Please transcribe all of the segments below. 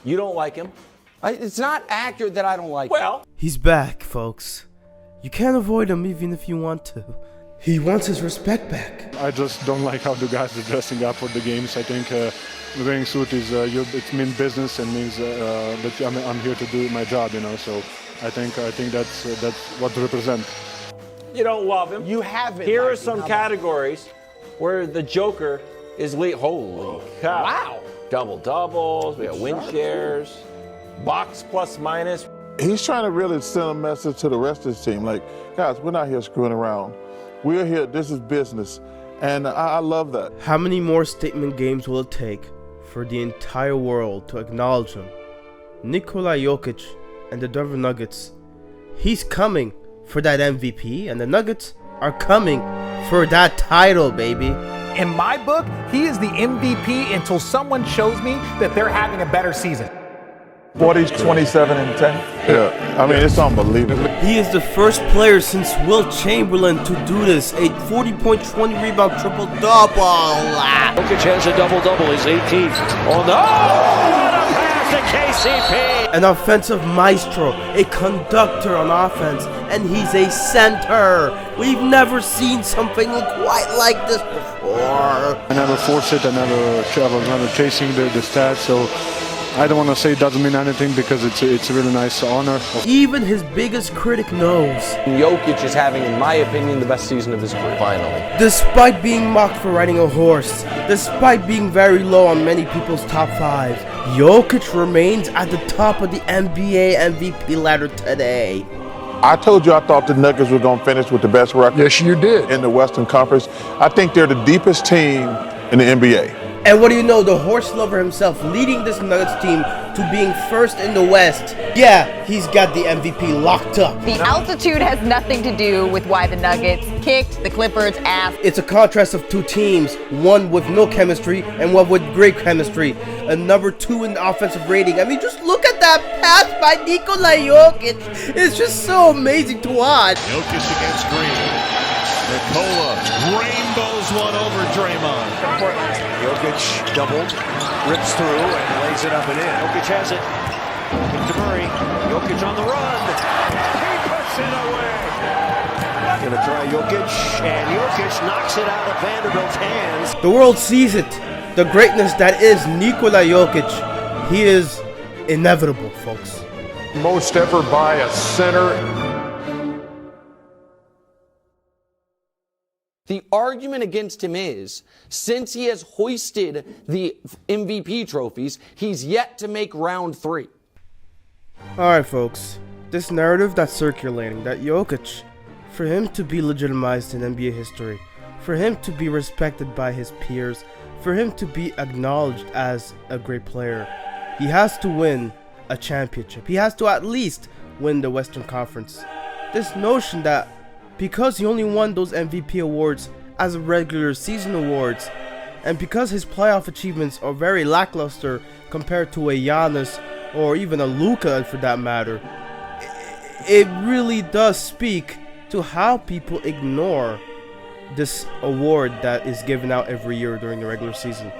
You don't like him. It's not accurate that I don't like him. Well, he's back, folks. You can't avoid him even if you want to. He wants his respect back. I just don't like how the guys are dressing up for the games. I think wearing suit is it means business and means that I'm here to do my job, you know. So I think that's what to represent. you don't love him. You haven't. Here are some categories where the Joker is lead. Holy cow! Wow. Double doubles. We got win shares, box plus minus. He's trying to really send a message to the rest of his team. Like, guys, we're not here screwing around. We're here. This is business. And I love that. How many more statement games will it take for the entire world to acknowledge him? Nikola Jokic and the Denver Nuggets. He's coming for that MVP, and the Nuggets are coming for that title, baby. In my book, he is the MVP until someone shows me that they're having a better season. 40, 27, and 10. Yeah, I mean, it's unbelievable. He is the first player since Wilt Chamberlain to do this. A 40-point, 20-rebound triple-double. Jokic has a double-double. He's 18th. Oh, no! What a pass to KCP! An offensive maestro, a conductor on offense, and he's a center. We've never seen something quite like this before. I never force it. I never chasing the stats. So I don't want to say it doesn't mean anything because it's a really nice honor. Even his biggest critic knows. Jokic is having, in my opinion, the best season of his career. Finally. Despite being mocked for riding a horse, despite being very low on many people's top fives, Jokic remains at the top of the NBA MVP ladder today. I told you I thought the Nuggets were going to finish with the best record. Yes, you did. In the Western Conference. I think they're the deepest team in the NBA. And what do you know, the horse lover himself leading this Nuggets team to being first in the West. Yeah, he's got the MVP locked up. The altitude has nothing to do with why the Nuggets kicked the Clippers' ass. It's a contrast of two teams, one with no chemistry and one with great chemistry. A number 2 in the offensive rating. I mean, just look at that pass by Nikola Jokic. It's just so amazing to watch. Jokic against Green. Nikola rainbows one over Draymond. Jokic doubled, rips through, and lays it up and in. Jokic has it. To Murray. Jokic on the run. He puts it away. Gonna try Jokic, and Jokic knocks it out of Vanderbilt's hands. The world sees it. The greatness that is Nikola Jokic. He is inevitable, folks. Most ever by a center. The argument against him is, since he has hoisted the MVP trophies, he's yet to make round 3. Alright, folks. This narrative that's circulating, that Jokic, for him to be legitimized in NBA history, for him to be respected by his peers, for him to be acknowledged as a great player, he has to win a championship. He has to at least win the Western Conference. This notion that because he only won those MVP awards as regular season awards, and because his playoff achievements are very lackluster compared to a Giannis or even a Luka for that matter, it really does speak to how people ignore this award that is given out every year during the regular season.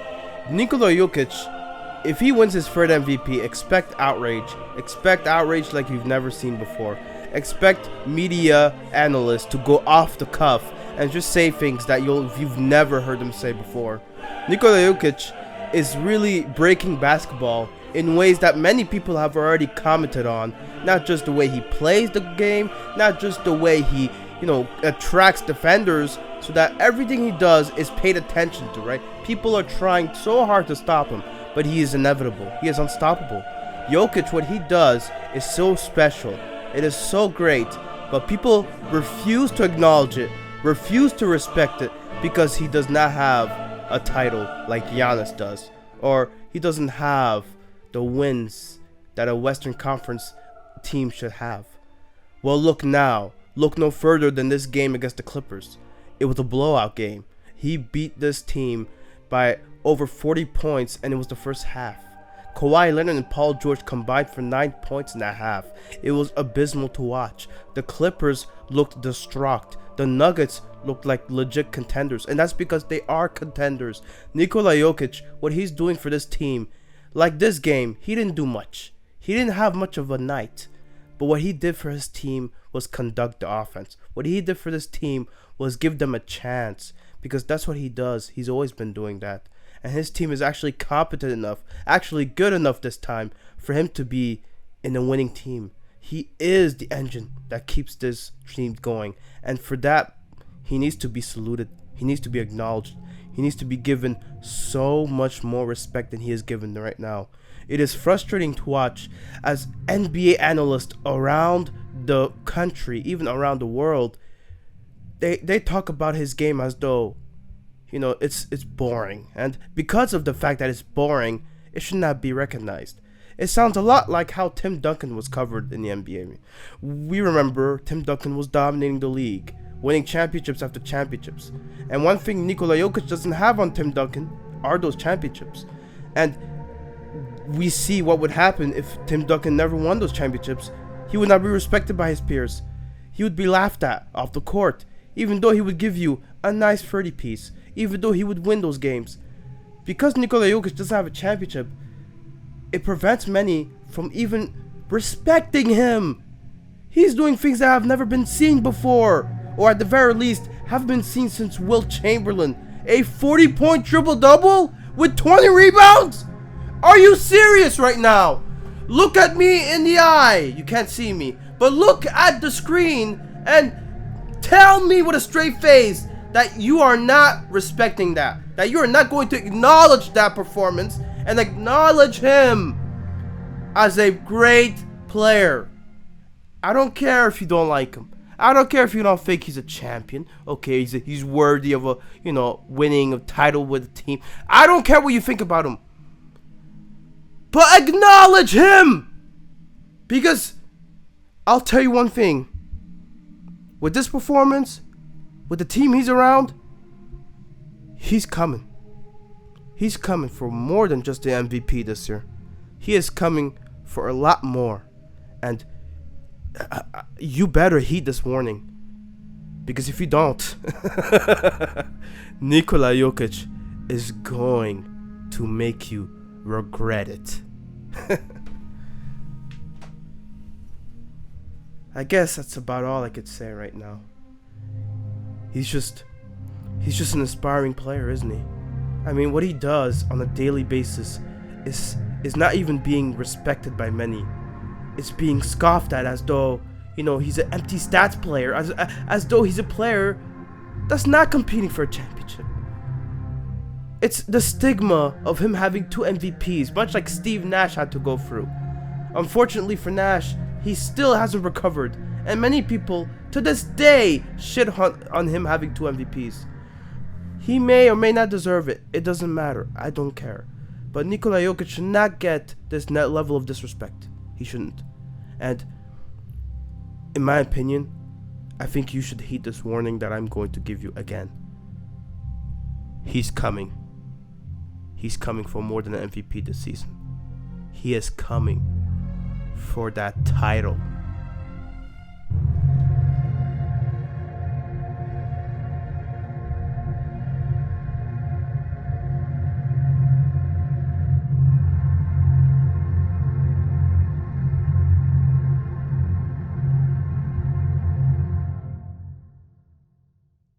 Nikola Jokic, if he wins his third MVP, expect outrage. Expect outrage like you've never seen before. Expect media analysts to go off the cuff and just say things that you've never heard them say before. Nikola Jokic is really breaking basketball in ways that many people have already commented on. Not just the way he plays the game, not just the way he, attracts defenders so that everything he does is paid attention to, right? People are trying so hard to stop him, but he is inevitable. He is unstoppable. Jokic, what he does is so special. It is so great, but people refuse to acknowledge it, refuse to respect it, because he does not have a title like Giannis does, or he doesn't have the wins that a Western Conference team should have. Well, look now. Look no further than this game against the Clippers. It was a blowout game. He beat this team by over 40 points, and it was the first half. Kawhi Leonard and Paul George combined for 9 points in that half. It was abysmal to watch. The Clippers looked distraught. The Nuggets looked like legit contenders, and that's because they are contenders. Nikola Jokic, what he's doing for this team, Like this game, he didn't do much. He didn't have much of a night. But what he did for his team was conduct the offense. What he did for this team was give them a chance, because that's what he does. He's always been doing that. And his team is actually competent enough, actually good enough this time, for him to be in a winning team. He is the engine that keeps this team going. And for that, he needs to be saluted. He needs to be acknowledged. He needs to be given so much more respect than he is given right now. It is frustrating to watch as NBA analysts around the country, even around the world, they talk about his game as though, it's boring. And because of the fact that it's boring, it should not be recognized. It sounds a lot like how Tim Duncan was covered in the NBA. We remember Tim Duncan was dominating the league, winning championships after championships. And one thing Nikola Jokic doesn't have on Tim Duncan are those championships. And we see what would happen if Tim Duncan never won those championships. He would not be respected by his peers. He would be laughed at off the court, even though he would give you a nice 30 piece, even though he would win those games. Because Nikola Jokic doesn't have a championship, it prevents many from even respecting him. He's doing things that have never been seen before, or at the very least have been seen since Wilt Chamberlain. A 40-point triple-double with 20 rebounds? Are you serious right now? Look at me in the eye. You can't see me, but look at the screen and tell me with a straight face that you are not respecting that you are not going to acknowledge that performance and acknowledge him as a great player. I don't care if you don't like him. I don't care if you don't think he's a champion. Okay, he's worthy of winning a title with a team. I don't care what you think about him. But acknowledge him! Because I'll tell you one thing. With this performance, with the team he's around, he's coming. He's coming for more than just the MVP this year. He is coming for a lot more. And you better heed this warning. Because if you don't, Nikola Jokic is going to make you regret it. I guess that's about all I could say right now. He's just an inspiring player, isn't he? I mean, what he does on a daily basis is not even being respected by many. It's being scoffed at as though, he's an empty stats player, as though he's a player that's not competing for a championship. It's the stigma of him having 2 MVPs, much like Steve Nash had to go through. Unfortunately for Nash, he still hasn't recovered, and many people, to this day, shit on him having 2 MVPs. He may or may not deserve it. It doesn't matter. I don't care. But Nikola Jokic should not get this net level of disrespect. He shouldn't. And in my opinion, I think you should heed this warning that I'm going to give you again. He's coming. He's coming for more than an MVP this season. He is coming for that title.